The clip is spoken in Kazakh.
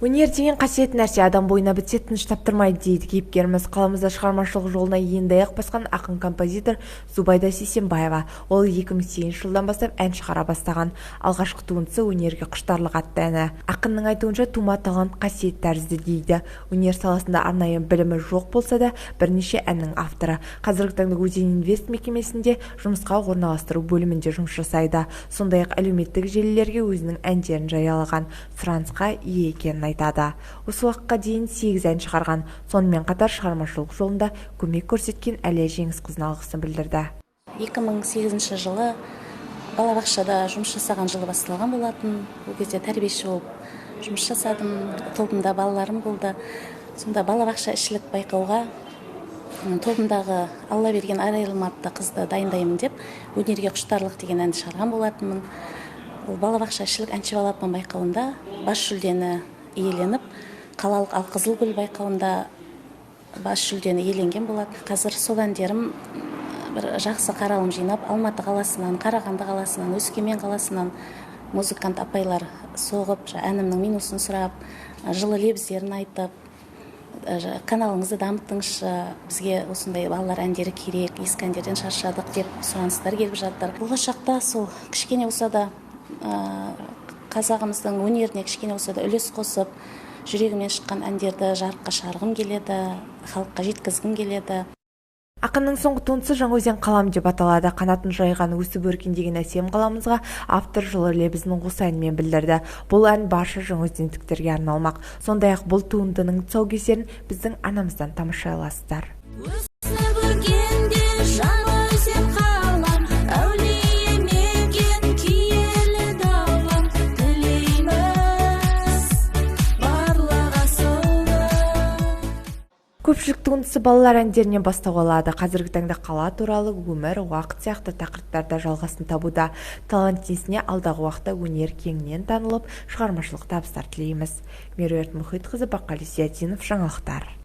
Өнер деген қасиетті нәрсе, адам бойына бітсе тыныш таптырмайды дейді кейіпкеріміз. Қаламызда шығармашылық жолына енді аяқ басқан ақын-композитор Зубайда Сейсенбаева. Ол 2008 жылдан бастап ән шығара бастаған. Алғашқы туындысы өнерге құштарлық атты әні. Ақынның айтуынша тума талант қасиет тәрізді дейді. Өнер саласында арнайы білімі жоқ болса да, бірнеше әннің авторы. Қазіргі таңда Өзен Инвест мекемесінде жұмысқа орналастыру бөлімінде жұмыс жасайды. Сондай-ақ әлеуметтік желілерге өзінің әндерін жариялаған, сұранысқа ие екенін айтады. Осы уақытқа дейін 8 ән шығарған. Сонымен қатар шығармашылық жолында көмек көрсеткен Әлия Жеңісқызына алғысын білдірді. 2008 жылы балабақшада жұмыс жасаған жылы басталған болатын. Ол кезде тәрбиеші болып жұмыс жасадым. Тобымда балаларым болды. Сонда балабақша ішілік байқауға тобымдағы Алла берген айрылмапты қызды дайындаймын деп өнерге құштарлық деген әнді шығарған болатынмын. Ол балабақша ішілік әнші балапан байқауында бас жүлдені иеленіп, қалалық Алқызыл гүл байқауында бас жүлдені иеленген болады. Қазір сол әндерім бір жақсы қаралым жинап, Алматы қаласынан, Қарағанды қаласынан, Өскемен қаласынан музыкант апайлар соғып, әнімнің минусын сұрап, жылы лебіздерін айтып, каналыңызды дамыттыңызшы, бізге осындай балалар әндері керек, ескі әндерден шаршадық деп сұраныстар келіп жатыр. Болашақта сол кішкене болса да қазағымыздың өнеріне кішкене болса да үлес қосып, жүрегімнен шыққан әндерді жарыққа шығарғым келеді, халыққа жеткізгім келеді. Ақынның соңғы туындысы Жаңаөзен қалам деп аталады. Қанатын жайған өсіп өркендеген әсем қаламызға автор жылы лебізін осы әнмен білдірді. Бұл ән барша жаңаөзендіктерге арналмақ. Сондай-ақ бұл туындының тұсаукесерін біздің арнамыздан тамашалай аласыздар. Көпшілік туындысы балалар әндерінен бастау алады. Қазіргі таңда қала туралы, өмір, уақыт сияқты тақырыптарда жалғасын табуда. Талант иесіне алдағы уақытта өнер кеңінен танылып, шығармашылық табыстар тілейміз. Меруерт Мұхитқызы, Бақали Зиядинов, жаңалықтар.